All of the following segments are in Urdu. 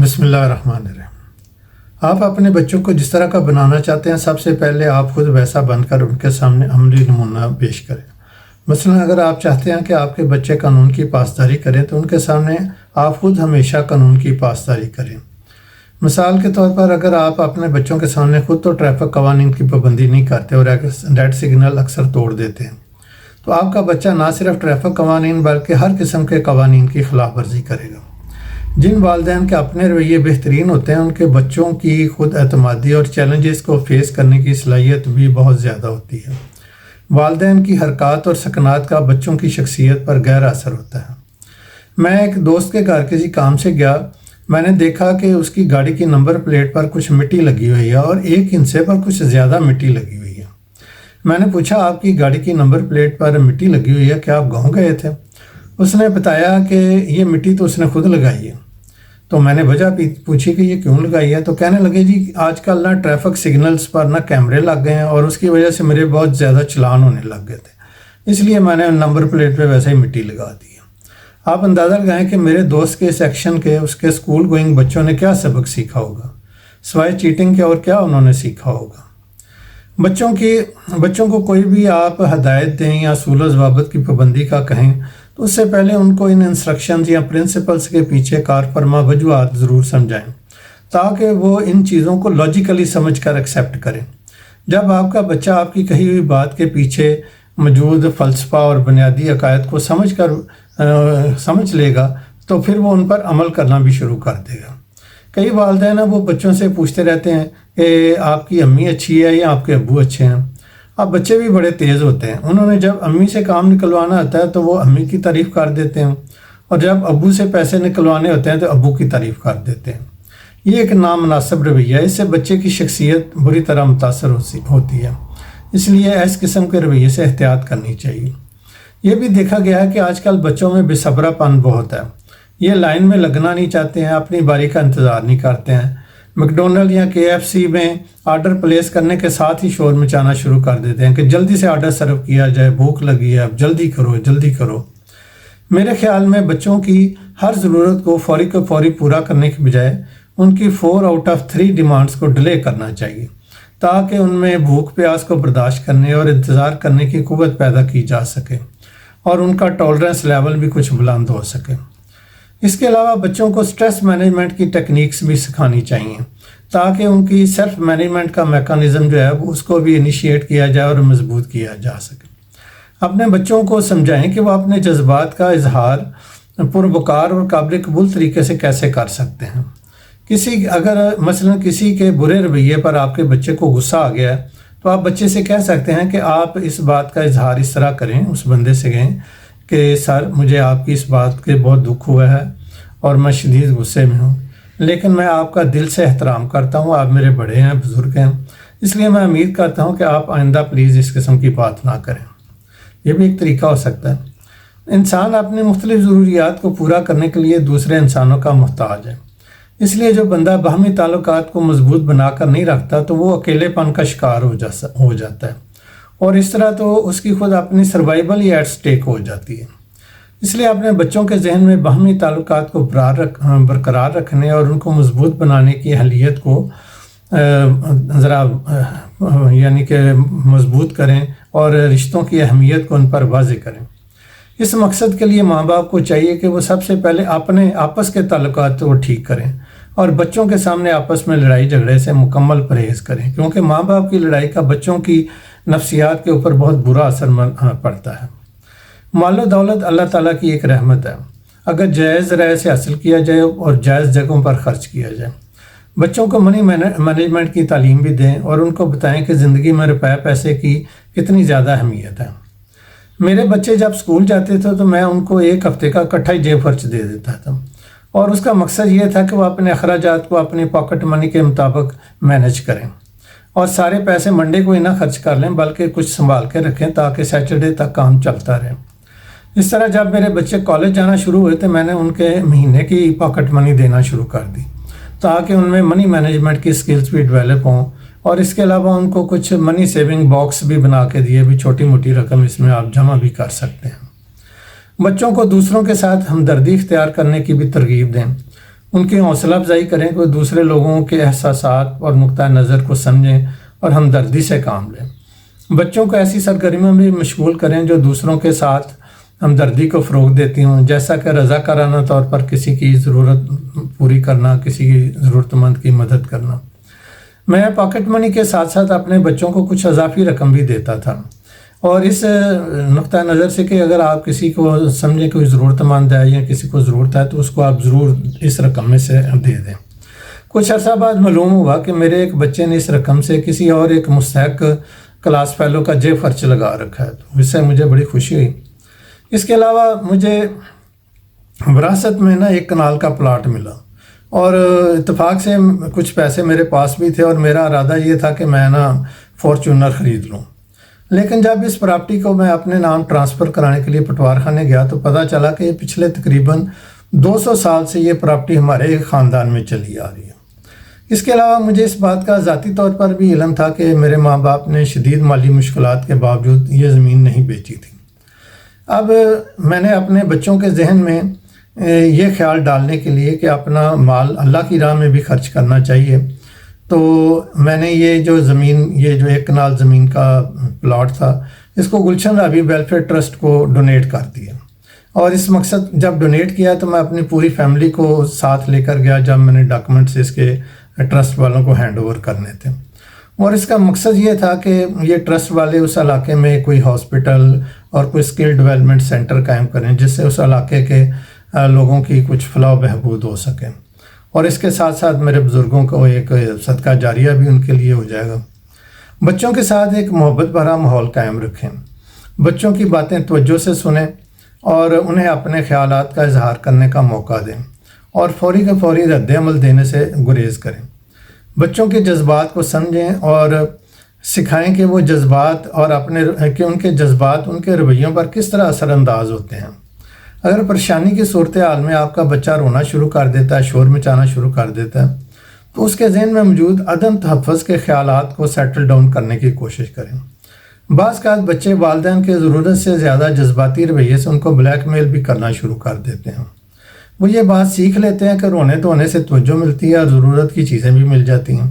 بسم اللہ الرحمن الرحیم۔ آپ اپنے بچوں کو جس طرح کا بنانا چاہتے ہیں، سب سے پہلے آپ خود ویسا بن کر ان کے سامنے عملی نمونہ پیش کریں۔ مثلا اگر آپ چاہتے ہیں کہ آپ کے بچے قانون کی پاسداری کریں تو ان کے سامنے آپ خود ہمیشہ قانون کی پاسداری کریں۔ مثال کے طور پر اگر آپ اپنے بچوں کے سامنے خود تو ٹریفک قوانین کی پابندی نہیں کرتے اور ریڈ سگنل اکثر توڑ دیتے ہیں، تو آپ کا بچہ نہ صرف ٹریفک قوانین بلکہ ہر قسم کے قوانین کی خلاف ورزی کرے گا۔ جن والدین کے اپنے رویے بہترین ہوتے ہیں، ان کے بچوں کی خود اعتمادی اور چیلنجز کو فیس کرنے کی صلاحیت بھی بہت زیادہ ہوتی ہے۔ والدین کی حرکات اور سکنات کا بچوں کی شخصیت پر گہرا اثر ہوتا ہے۔ میں ایک دوست کے گھر کسی کام سے گیا، میں نے دیکھا کہ اس کی گاڑی کی نمبر پلیٹ پر کچھ مٹی لگی ہوئی ہے اور ایک ہندسے پر کچھ زیادہ مٹی لگی ہوئی ہے۔ میں نے پوچھا، آپ کی گاڑی کی نمبر پلیٹ پر مٹی لگی ہوئی ہے، کیا آپ گاؤں گئے تھے؟ اس نے بتایا کہ یہ مٹی تو اس نے خود لگائی ہے۔ تو میں نے وجہ پوچھی کہ یہ کیوں لگائی ہے، تو کہنے لگے جی آج کل نہ ٹریفک سگنلز پر نہ کیمرے لگ گئے ہیں اور اس کی وجہ سے میرے بہت زیادہ چلان ہونے لگ گئے تھے، اس لیے میں نے نمبر پلیٹ پہ ویسے ہی مٹی لگا دی ہے۔ آپ اندازہ لگائیں کہ میرے دوست کے سیکشن کے اس کے اسکول گوئنگ بچوں نے کیا سبق سیکھا ہوگا، سوائے چیٹنگ کے اور کیا انہوں نے سیکھا ہوگا۔ بچوں کو کوئی بھی آپ ہدایت دیں یا اصول و ضوابط کی پابندی کا کہیں تو اس سے پہلے ان کو ان انسٹرکشنز یا پرنسپلز کے پیچھے کار فرما وجوہات ضرور سمجھائیں تاکہ وہ ان چیزوں کو لاجیکلی سمجھ کر ایکسیپٹ کریں۔ جب آپ کا بچہ آپ کی کہی ہوئی بات کے پیچھے موجود فلسفہ اور بنیادی عقائد کو سمجھ لے گا تو پھر وہ ان پر عمل کرنا بھی شروع کر دے گا۔ کئی والدین وہ بچوں سے پوچھتے رہتے ہیں کہ آپ کی امی اچھی ہے یا آپ کے ابو اچھے ہیں۔ اب بچے بھی بڑے تیز ہوتے ہیں، انہوں نے جب امی سے کام نکلوانا ہوتا ہے تو وہ امی کی تعریف کر دیتے ہیں اور جب ابو سے پیسے نکلوانے ہوتے ہیں تو ابو کی تعریف کر دیتے ہیں۔ یہ ایک نامناسب رویہ ہے، اس سے بچے کی شخصیت بری طرح متاثر ہوتی ہے، اس لیے اس قسم کے رویے سے احتیاط کرنی چاہیے۔ یہ بھی دیکھا گیا ہے کہ آج کل بچوں میں بے صبرا پن بہت ہے، یہ لائن میں لگنا نہیں چاہتے ہیں، اپنی باری کا انتظار نہیں کرتے ہیں۔ میکڈونلڈ یا KFC میں آرڈر پلیس کرنے کے ساتھ ہی شور مچانا شروع کر دیتے ہیں کہ جلدی سے آرڈر سرو کیا جائے، بھوک لگی ہے، اب جلدی کرو۔ میرے خیال میں بچوں کی ہر ضرورت کو فوری پورا کرنے کے بجائے ان کی 4 آؤٹ آف 3 ڈیمانڈز کو ڈیلے کرنا چاہیے تاکہ ان میں بھوک پیاس کو برداشت کرنے اور انتظار کرنے کی قوت پیدا کی جا سکے اور ان کا ٹالرنس لیول بھی کچھ بلند ہو سکے۔ اس کے علاوہ بچوں کو سٹریس مینجمنٹ کی ٹیکنیکس بھی سکھانی چاہیے تاکہ ان کی سیلف مینجمنٹ کا میکانزم جو ہے اس کو بھی انیشیٹ کیا جائے اور مضبوط کیا جا سکے۔ اپنے بچوں کو سمجھائیں کہ وہ اپنے جذبات کا اظہار پروکار اور قابل قبول طریقے سے کیسے کر سکتے ہیں۔ اگر مثلا کسی کے برے رویے پر آپ کے بچے کو غصہ آ گیا ہے تو آپ بچے سے کہہ سکتے ہیں کہ آپ اس بات کا اظہار اس طرح کریں، اس بندے سے کہیں کہ سر مجھے آپ کی اس بات کے بہت دکھ ہوا ہے اور میں شدید غصے میں ہوں، لیکن میں آپ کا دل سے احترام کرتا ہوں، آپ میرے بڑے ہیں، بزرگ ہیں، اس لیے میں امید کرتا ہوں کہ آپ آئندہ پلیز اس قسم کی بات نہ کریں۔ یہ بھی ایک طریقہ ہو سکتا ہے۔ انسان اپنی مختلف ضروریات کو پورا کرنے کے لیے دوسرے انسانوں کا محتاج ہے، اس لیے جو بندہ باہمی تعلقات کو مضبوط بنا کر نہیں رکھتا تو وہ اکیلے پن کا شکار ہو جاتا ہے اور اس طرح تو اس کی خود اپنی سروائیول ہی ایٹ سٹیک ہو جاتی ہے۔ اس لیے اپنے بچوں کے ذہن میں باہمی تعلقات کو برقرار رکھنے اور ان کو مضبوط بنانے کی اہلیت کو یعنی کہ مضبوط کریں اور رشتوں کی اہمیت کو ان پر واضح کریں۔ اس مقصد کے لیے ماں باپ کو چاہیے کہ وہ سب سے پہلے اپنے آپس کے تعلقات کو ٹھیک کریں اور بچوں کے سامنے آپس میں لڑائی جھگڑے سے مکمل پرہیز کریں، کیونکہ ماں باپ کی لڑائی کا بچوں کی نفسیات کے اوپر بہت برا اثر پڑتا ہے۔ مال و دولت اللہ تعالیٰ کی ایک رحمت ہے، اگر جائز رائے سے حاصل کیا جائے اور جائز جگہوں پر خرچ کیا جائے۔ بچوں کو منی مینجمنٹ کی تعلیم بھی دیں اور ان کو بتائیں کہ زندگی میں روپے پیسے کی کتنی زیادہ اہمیت ہے۔ میرے بچے جب اسکول جاتے تھے تو میں ان کو 1 ہفتے کا اکٹھا ہی جیب خرچ دے دیتا تھا اور اس کا مقصد یہ تھا کہ وہ اپنے اخراجات کو اپنی پاکٹ منی کے مطابق مینج کریں اور سارے پیسے منڈے کو ہی نہ خرچ کر لیں بلکہ کچھ سنبھال کے رکھیں تاکہ سیٹرڈے تک کام چلتا رہے۔ اس طرح جب میرے بچے کالج جانا شروع ہوئے تو میں نے ان کے مہینے کی پاکٹ منی دینا شروع کر دی تاکہ ان میں منی مینجمنٹ کی سکلز بھی ڈیولپ ہوں، اور اس کے علاوہ ان کو کچھ منی سیونگ باکس بھی بنا کے دیے، بھی چھوٹی موٹی رقم اس میں آپ جمع بھی کر سکتے ہیں۔ بچوں کو دوسروں کے ساتھ ہمدردی اختیار کرنے کی بھی ترغیب دیں۔ ان کی حوصلہ افزائی کریں کہ وہ دوسرے لوگوں کے احساسات اور نقطہ نظر کو سمجھیں اور ہمدردی سے کام لیں۔ بچوں کو ایسی سرگرمیوں میں مشغول کریں جو دوسروں کے ساتھ ہمدردی کو فروغ دیتی ہوں، جیسا کہ رضاکارانہ طور پر کسی کی ضرورت پوری کرنا، کسی کی ضرورت مند کی مدد کرنا۔ میں پاکٹ منی کے ساتھ ساتھ اپنے بچوں کو کچھ اضافی رقم بھی دیتا تھا، اور اس نقطہ نظر سے کہ اگر آپ کسی کو سمجھیں کوئی ضرورت مند ہے یا کسی کو ضرورت ہے تو اس کو آپ ضرور اس رقم میں سے دے دیں۔ کچھ عرصہ بعد معلوم ہوا کہ میرے ایک بچے نے اس رقم سے کسی اور ایک مستحق کلاس فیلو کا جیب خرچ لگا رکھا ہے، تو اس سے مجھے بڑی خوشی ہوئی۔ اس کے علاوہ مجھے وراثت میں ایک کنال کا پلاٹ ملا، اور اتفاق سے کچھ پیسے میرے پاس بھی تھے، اور میرا ارادہ یہ تھا کہ میں فارچونر خرید لوں۔ لیکن جب اس پراپرٹی کو میں اپنے نام ٹرانسفر کرانے کے لیے پٹوار خانے گیا تو پتہ چلا کہ یہ پچھلے تقریباً 200 سال سے یہ پراپرٹی ہمارے خاندان میں چلی آ رہی ہے۔ اس کے علاوہ مجھے اس بات کا ذاتی طور پر بھی علم تھا کہ میرے ماں باپ نے شدید مالی مشکلات کے باوجود یہ زمین نہیں بیچی تھی۔ اب میں نے اپنے بچوں کے ذہن میں یہ خیال ڈالنے کے لیے کہ اپنا مال اللہ کی راہ میں بھی خرچ کرنا چاہیے، تو میں نے یہ جو 1 کنال زمین کا پلاٹ تھا، اس کو گلشن رابی ویلفیئر ٹرسٹ کو ڈونیٹ کر دیا۔ اور اس مقصد جب ڈونیٹ کیا تو میں اپنی پوری فیملی کو ساتھ لے کر گیا جب میں نے ڈاکومنٹس اس کے ٹرسٹ والوں کو ہینڈ اوور کرنے تھے۔ اور اس کا مقصد یہ تھا کہ یہ ٹرسٹ والے اس علاقے میں کوئی ہاسپٹل اور کوئی اسکل ڈیولپمنٹ سینٹر قائم کریں جس سے اس علاقے کے لوگوں کی کچھ فلاح و بہبود ہو سکے، اور اس کے ساتھ ساتھ میرے بزرگوں کو ایک صدقہ جاریہ بھی ان کے لیے ہو جائے گا۔ بچوں کے ساتھ ایک محبت بھرا ماحول قائم رکھیں، بچوں کی باتیں توجہ سے سنیں اور انہیں اپنے خیالات کا اظہار کرنے کا موقع دیں، اور فوری کا فوری رد عمل دینے سے گریز کریں۔ بچوں کے جذبات کو سمجھیں اور سکھائیں کہ وہ جذبات اور ان کے جذبات ان کے رویوں پر کس طرح اثر انداز ہوتے ہیں۔ اگر پریشانی کی صورتحال میں آپ کا بچہ رونا شروع کر دیتا ہے، شور مچانا شروع کر دیتا ہے، تو اس کے ذہن میں موجود عدم تحفظ کے خیالات کو سیٹل ڈاؤن کرنے کی کوشش کریں۔ بعض اوقات بچے والدین کے ضرورت سے زیادہ جذباتی رویے سے ان کو بلیک میل بھی کرنا شروع کر دیتے ہیں۔ وہ یہ بات سیکھ لیتے ہیں کہ رونے دھونے سے توجہ ملتی ہے اور ضرورت کی چیزیں بھی مل جاتی ہیں،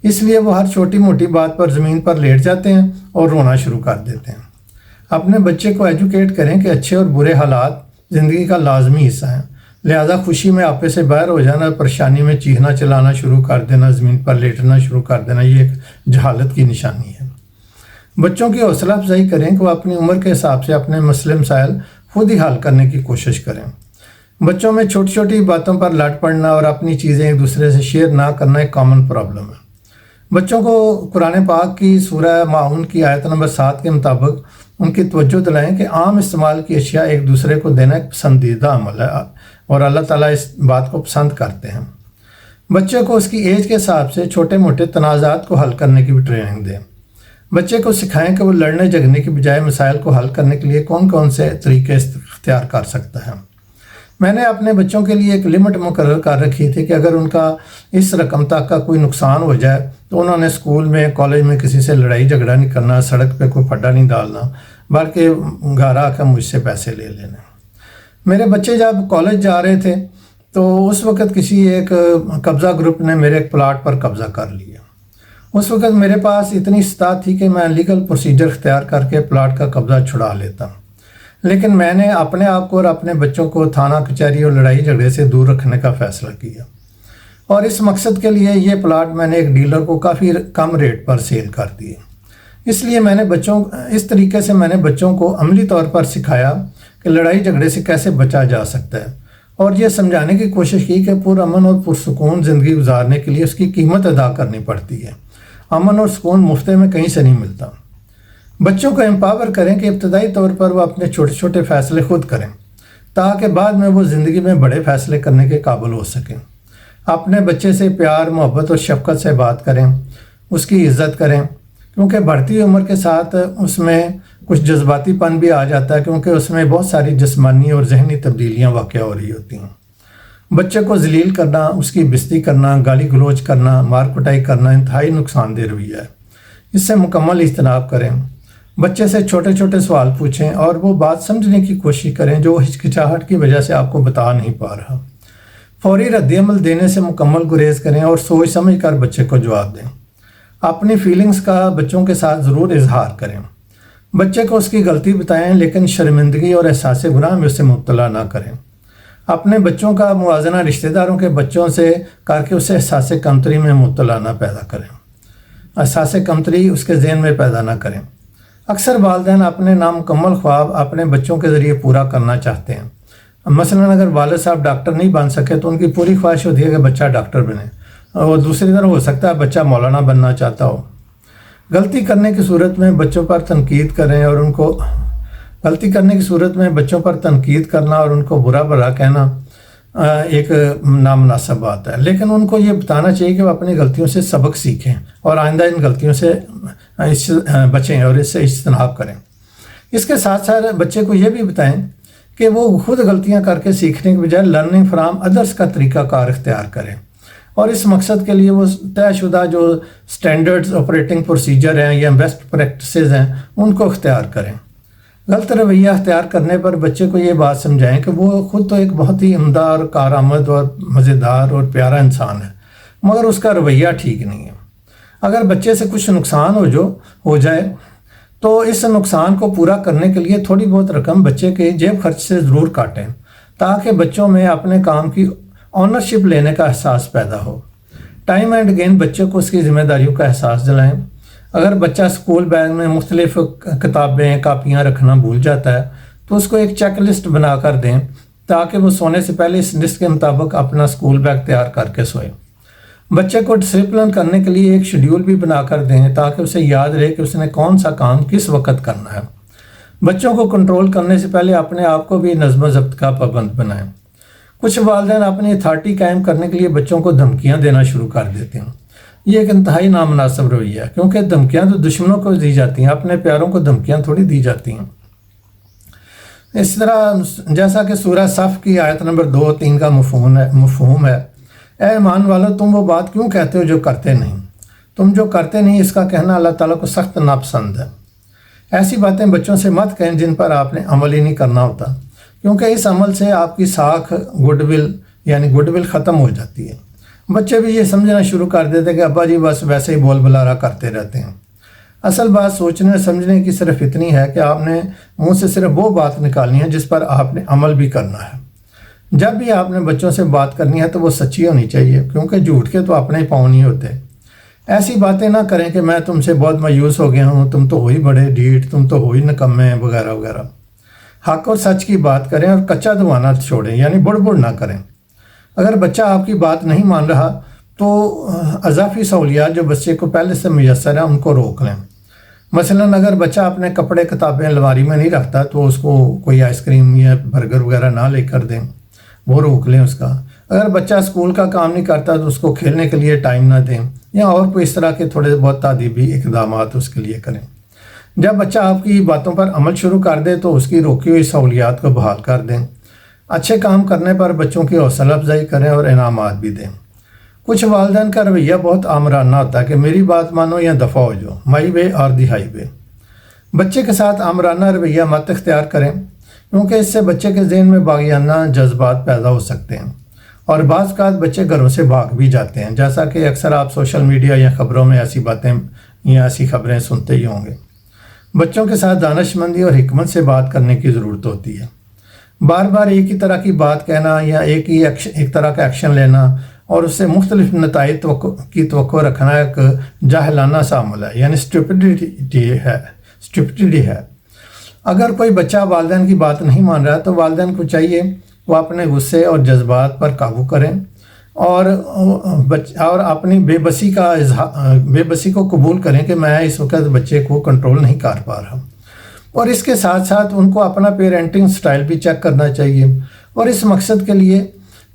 اس لیے وہ ہر چھوٹی موٹی بات پر زمین پر لیٹ جاتے ہیں اور رونا شروع کر دیتے ہیں۔ اپنے بچے کو ایجوکیٹ کریں کہ اچھے اور برے حالات زندگی کا لازمی حصہ ہیں، لہذا خوشی میں آپے سے باہر ہو جانا، پریشانی میں چیخنا چلانا شروع کر دینا، زمین پر لیٹنا شروع کر دینا، یہ ایک جہالت کی نشانی ہے۔ بچوں کی حوصلہ افزائی کریں کہ وہ اپنی عمر کے حساب سے اپنے مسئلے مسائل خود ہی حل کرنے کی کوشش کریں۔ بچوں میں چھوٹی چھوٹی باتوں پر لڑ پڑنا اور اپنی چیزیں ایک دوسرے سے شیئر نہ کرنا ایک کامن پرابلم ہے۔ بچوں کو قرآن پاک کی سورہ ماعون کی آیت نمبر 7 کے مطابق ان کی توجہ دلائیں کہ عام استعمال کی اشیاء ایک دوسرے کو دینا ایک پسندیدہ عمل ہے، اور اللہ تعالیٰ اس بات کو پسند کرتے ہیں۔ بچے کو اس کی ایج کے حساب سے چھوٹے موٹے تنازعات کو حل کرنے کی بھی ٹریننگ دیں۔ بچے کو سکھائیں کہ وہ لڑنے جھگڑنے کی بجائے مسائل کو حل کرنے کے لیے کون کون سے طریقے اختیار کر سکتا ہے۔ میں نے اپنے بچوں کے لیے ایک لمٹ مقرر کر رکھی تھی کہ اگر ان کا اس رقم تک کا کوئی نقصان ہو جائے تو انہوں نے اسکول میں کالج میں کسی سے لڑائی جھگڑا نہیں کرنا، سڑک پہ کوئی پھڈا نہیں ڈالنا، بلکہ گھر آ کر مجھ سے پیسے لے لینے۔ میرے بچے جب کالج جا رہے تھے تو اس وقت کسی ایک قبضہ گروپ نے میرے ایک پلاٹ پر قبضہ کر لیا۔ اس وقت میرے پاس اتنی استطاعت تھی کہ میں لیگل پروسیجر اختیار کر کے پلاٹ کا قبضہ چھڑا لیتا، لیکن میں نے اپنے آپ کو اور اپنے بچوں کو تھانہ کچہری اور لڑائی جھگڑے سے دور رکھنے کا فیصلہ کیا، اور اس مقصد کے لیے یہ پلاٹ میں نے ایک ڈیلر کو کافی کم ریٹ پر سیل کر دیے۔ اس لیے اس طریقے سے میں نے بچوں کو عملی طور پر سکھایا کہ لڑائی جھگڑے سے کیسے بچا جا سکتا ہے، اور یہ سمجھانے کی کوشش کی کہ پرامن اور پرسکون زندگی گزارنے کے لیے اس کی قیمت ادا کرنی پڑتی ہے۔ امن اور سکون مفت میں کہیں سے نہیں ملتا۔ بچوں کو امپاور کریں کہ ابتدائی طور پر وہ اپنے چھوٹے چھوٹے فیصلے خود کریں تاکہ بعد میں وہ زندگی میں بڑے فیصلے کرنے کے قابل ہو سکیں۔ اپنے بچے سے پیار، محبت اور شفقت سے بات کریں، اس کی عزت کریں، کیونکہ بڑھتی عمر کے ساتھ اس میں کچھ جذباتی پن بھی آ جاتا ہے، کیونکہ اس میں بہت ساری جسمانی اور ذہنی تبدیلیاں واقع ہو رہی ہوتی ہیں۔ بچے کو ذلیل کرنا، اس کی بےزتی کرنا، گالی گلوچ کرنا، مار کٹائی کرنا انتہائی نقصان دہ رویہ ہے، اس سے مکمل اجتناب کریں۔ بچے سے چھوٹے چھوٹے سوال پوچھیں اور وہ بات سمجھنے کی کوشش کریں جو ہچکچاہٹ کی وجہ سے آپ کو بتا نہیں پا رہا۔ فوری رد عمل دینے سے مکمل گریز کریں اور سوچ سمجھ کر بچے کو جواب دیں۔ اپنی فیلنگز کا بچوں کے ساتھ ضرور اظہار کریں۔ بچے کو اس کی غلطی بتائیں لیکن شرمندگی اور احساس گناہ میں اسے مبتلا نہ کریں۔ اپنے بچوں کا موازنہ رشتہ داروں کے بچوں سے کر کے اسے احساس کمتری میں مبتلا نہ پیدا کریں، احساس کمتری اس کے ذہن میں پیدا نہ کریں۔ اکثر والدین اپنے نامکمل خواب اپنے بچوں کے ذریعے پورا کرنا چاہتے ہیں۔ مثلاً اگر والد صاحب ڈاکٹر نہیں بن سکے تو ان کی پوری خواہش ہوتی ہے کہ بچہ ڈاکٹر بنے، اور دوسری طرف ہو سکتا ہے بچہ مولانا بننا چاہتا ہو۔ غلطی کرنے کی صورت میں بچوں پر تنقید کریں اور غلطی کرنے کی صورت میں بچوں پر تنقید کرنا اور ان کو برا بھلا کہنا ایک نامناسب بات ہے، لیکن ان کو یہ بتانا چاہیے کہ وہ اپنی غلطیوں سے سبق سیکھیں اور آئندہ ان غلطیوں سے بچیں اور اس سے اجتناب کریں۔ اس کے ساتھ ساتھ بچے کو یہ بھی بتائیں کہ وہ خود غلطیاں کر کے سیکھنے کے بجائے لرننگ فرام ادرس کا طریقہ کار اختیار کریں، اور اس مقصد کے لیے وہ طے شدہ جو سٹینڈرڈز آپریٹنگ پروسیجر ہیں یا بیسٹ پریکٹسز ہیں ان کو اختیار کریں۔ غلط رویہ اختیار کرنے پر بچے کو یہ بات سمجھائیں کہ وہ خود تو ایک بہت ہی عمدہ اور کارآمد اور مزیدار اور پیارا انسان ہے، مگر اس کا رویہ ٹھیک نہیں ہے۔ اگر بچے سے کچھ نقصان ہو جائے تو اس نقصان کو پورا کرنے کے لیے تھوڑی بہت رقم بچے کے جیب خرچ سے ضرور کاٹیں، تاکہ بچوں میں اپنے کام کی آنرشپ لینے کا احساس پیدا ہو۔ ٹائم اینڈ اگین بچے کو اس کی ذمہ داریوں کا احساس دلائیں۔ اگر بچہ اسکول بیگ میں مختلف کتابیں کاپیاں رکھنا بھول جاتا ہے تو اس کو ایک چیک لسٹ بنا کر دیں تاکہ وہ سونے سے پہلے اس لسٹ کے مطابق اپنا اسکول بیگ تیار کر کے سوئے۔ بچے کو ڈسپلن کرنے کے لیے ایک شیڈیول بھی بنا کر دیں تاکہ اسے یاد رہے کہ اس نے کون سا کام کس وقت کرنا ہے۔ بچوں کو کنٹرول کرنے سے پہلے اپنے آپ کو بھی نظم و ضبط کا پابند بنائیں۔ کچھ والدین اپنی اتھارٹی قائم کرنے کے لیے بچوں کو دھمکیاں دینا شروع کر دیتے ہیں۔ یہ ایک انتہائی نامناسب رویہ ہے، کیونکہ دھمکیاں تو دشمنوں کو دی جاتی ہیں، اپنے پیاروں کو دھمکیاں تھوڑی دی جاتی ہیں۔ اس طرح جیسا کہ سورہ صف کی آیت نمبر 2-3 کا مفہوم ہے، اے ایمان والو تم وہ بات کیوں کہتے ہو جو کرتے نہیں؟ تم جو کرتے نہیں اس کا کہنا اللہ تعالیٰ کو سخت ناپسند ہے۔ ایسی باتیں بچوں سے مت کہیں جن پر آپ نے عمل ہی نہیں کرنا ہوتا، کیونکہ اس عمل سے آپ کی ساکھ گڈ ول ختم ہو جاتی ہے۔ بچے بھی یہ سمجھنا شروع کر دیتے کہ ابا جی بس ویسے ہی بول بلارا کرتے رہتے ہیں۔ اصل بات سوچنے سمجھنے کی صرف اتنی ہے کہ آپ نے منہ سے صرف وہ بات نکالنی ہے جس پر آپ نے عمل بھی کرنا ہے۔ جب بھی آپ نے بچوں سے بات کرنی ہے تو وہ سچی ہونی چاہیے، کیونکہ جھوٹ کے تو اپنے ہی پاؤں نہیں ہوتے۔ ایسی باتیں نہ کریں کہ میں تم سے بہت مایوس ہو گیا ہوں، تم تو ہوئی بڑے ڈھیٹ، تم تو ہوئی نکمے ہیں وغیرہ وغیرہ۔ حق اور سچ کی بات کریں اور کچا دھوانا چھوڑیں، یعنی بڑ نہ کریں۔ اگر بچہ آپ کی بات نہیں مان رہا تو اضافی سہولیات جو بچے کو پہلے سے میسر ہیں ان کو روک لیں۔ مثلاً اگر بچہ اپنے کپڑے کتابیں الماری میں نہیں رکھتا تو اس کو کوئی آئس کریم یا برگر وغیرہ نہ لے کر دیں، وہ روک لیں اس کا۔ اگر بچہ اسکول کا کام نہیں کرتا تو اس کو کھیلنے کے لیے ٹائم نہ دیں، یا اور کوئی اس طرح کے تھوڑے بہت تعدیبی اقدامات اس کے لیے کریں۔ جب بچہ آپ کی باتوں پر عمل شروع کر دے تو اس کی روکی ہوئی سہولیات کو بحال کر دیں۔ اچھے کام کرنے پر بچوں کی حوصلہ افزائی کریں اور انعامات بھی دیں۔ کچھ والدین کا رویہ بہت آمرانہ ہوتا ہے کہ میری بات مانو یا دفع ہو جاؤ، مائی وے اور دی ہائی وے۔ بچے کے ساتھ آمرانہ رویہ مت اختیار کریں، کیونکہ اس سے بچے کے ذہن میں باغیانہ جذبات پیدا ہو سکتے ہیں، اور بعض اوقات بچے گھروں سے بھاگ بھی جاتے ہیں، جیسا کہ اکثر آپ سوشل میڈیا یا خبروں میں ایسی باتیں یا ایسی خبریں سنتے ہی ہوں گے۔ بچوں کے ساتھ دانش مندی اور حکمت سے بات کرنے کی ضرورت ہوتی ہے۔ بار بار ایک ہی طرح کی بات کہنا یا ایک طرح کا ایکشن لینا اور اس سے مختلف نتائج کی توقع رکھنا ایک جاہلانہ سا عمل ہے، یعنی اسٹوپڈیٹی ہے۔ اگر کوئی بچہ والدین کی بات نہیں مان رہا تو والدین کو چاہیے وہ اپنے غصے اور جذبات پر قابو کریں اور اپنی بے بسی کو قبول کریں کہ میں اس وقت بچے کو کنٹرول نہیں کر پا رہا، اور اس کے ساتھ ساتھ ان کو اپنا پیرنٹنگ سٹائل بھی چیک کرنا چاہیے، اور اس مقصد کے لیے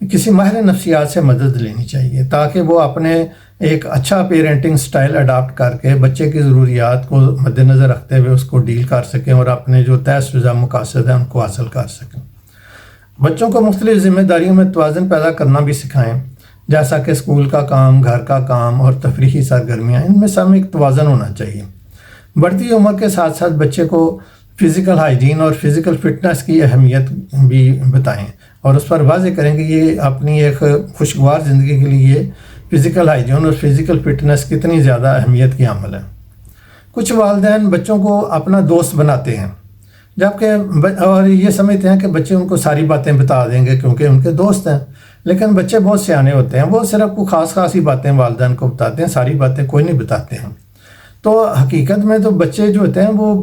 کسی ماہر نفسیات سے مدد لینی چاہیے تاکہ وہ اپنے ایک اچھا پیرنٹنگ سٹائل اڈاپٹ کر کے بچے کی ضروریات کو مد نظر رکھتے ہوئے اس کو ڈیل کر سکیں اور اپنے جو طے شدہ مقاصد ہیں ان کو حاصل کر سکیں۔ بچوں کو مختلف ذمہ داریوں میں توازن پیدا کرنا بھی سکھائیں، جیسا کہ اسکول کا کام، گھر کا کام اور تفریحی سرگرمیاں، ان میں سب ایک توازن ہونا چاہیے۔ بڑھتی عمر کے ساتھ ساتھ بچے کو فزیکل ہائیجین اور فزیکل فٹنس کی اہمیت بھی بتائیں۔ اور اس پر واضح کریں کہ یہ اپنی ایک خوشگوار زندگی کے لیے فزیکل ہائیجین اور فزیکل فٹنس کتنی زیادہ اہمیت کی عمل ہے۔ کچھ والدین بچوں کو اپنا دوست بناتے ہیں جبکہ اور یہ سمجھتے ہیں کہ بچے ان کو ساری باتیں بتا دیں گے کیونکہ ان کے دوست ہیں، لیکن بچے بہت سیانے ہوتے ہیں، وہ صرف کو خاص ہی باتیں والدین کو بتاتے ہیں، ساری باتیں کوئی نہیں بتاتے ہیں۔ تو حقیقت میں تو بچے جو ہوتے ہیں وہ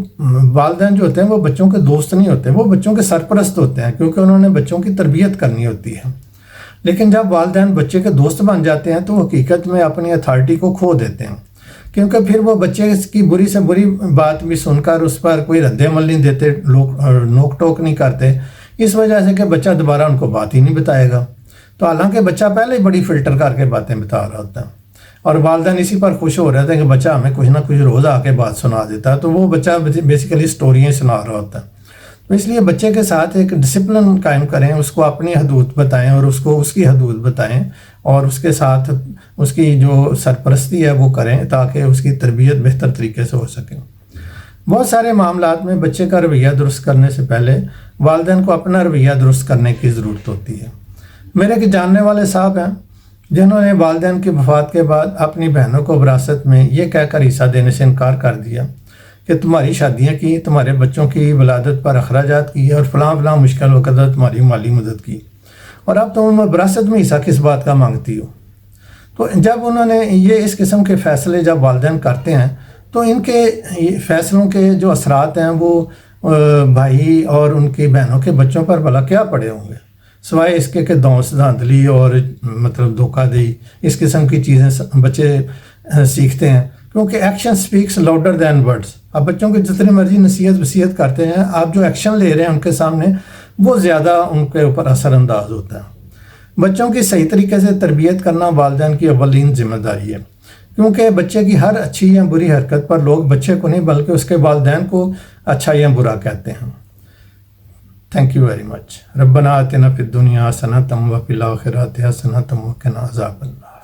والدین جو ہوتے ہیں وہ بچوں کے دوست نہیں ہوتے، وہ بچوں کے سرپرست ہوتے ہیں کیونکہ انہوں نے بچوں کی تربیت کرنی ہوتی ہے۔ لیکن جب والدین بچے کے دوست بن جاتے ہیں تو حقیقت میں اپنی اتھارٹی کو کھو دیتے ہیں، کیونکہ پھر وہ بچے کی بری سے بری بات بھی سن کر اس پر کوئی رد عمل نہیں دیتے، نوک ٹوک نہیں کرتے، اس وجہ سے کہ بچہ دوبارہ ان کو بات ہی نہیں بتائے گا۔ تو حالانکہ بچہ پہلے ہی بڑی فلٹر کر کے باتیں بتا رہا ہوتا ہے، اور والدین اسی پر خوش ہو رہے تھے کہ بچہ ہمیں کچھ نہ کچھ روز آ کے بات سنا دیتا ہے، تو وہ بچہ بیسیکلی سٹوریاں سنا رہا ہوتا ہے۔ تو اس لیے بچے کے ساتھ ایک ڈسپلن قائم کریں، اس کو اپنی حدود بتائیں اور اس کو اس کی حدود بتائیں، اور اس کے ساتھ اس کی جو سرپرستی ہے وہ کریں تاکہ اس کی تربیت بہتر طریقے سے ہو سکے۔ بہت سارے معاملات میں بچے کا رویہ درست کرنے سے پہلے والدین کو اپنا رویہ درست کرنے کی ضرورت ہوتی ہے۔ میرے ایک جاننے والے صاحب ہیں جنہوں نے والدین کی وفات کے بعد اپنی بہنوں کو وراثت میں یہ کہہ کر حصہ دینے سے انکار کر دیا کہ تمہاری شادیاں کی، تمہارے بچوں کی ولادت پر اخراجات کیے اور فلاں مشکل وقت تمہاری مالی مدد کی، اور اب تم وراثت میں حصہ کس بات کا مانگتی ہو۔ تو جب انہوں نے یہ اس قسم کے فیصلے جب والدین کرتے ہیں تو ان کے فیصلوں کے جو اثرات ہیں وہ بھائی اور ان کی بہنوں کے بچوں پر بھلا کیا پڑے ہوں گے، سوائے اس کے کہ دونس دھاندلی اور مطلب دھوکہ دہی، اس قسم کی چیزیں بچے سیکھتے ہیں، کیونکہ action specs louder than words. اب بچوں کی جتنی مرضی نصیحت وصیت کرتے ہیں، آپ جو ایکشن لے رہے ہیں ان کے سامنے وہ زیادہ ان کے اوپر اثر انداز ہوتا ہے۔ بچوں کی صحیح طریقے سے تربیت کرنا والدین کی اولین ذمہ داری ہے، کیونکہ بچے کی ہر اچھی یا بری حرکت پر لوگ بچے کو نہیں بلکہ اس کے والدین کو اچھا یا برا کہتے ہیں۔ Thank you very much. ربنا آتنا فی الدنیا حسنۃ وفی الآخرۃ حسنۃ وقنا عذاب النار۔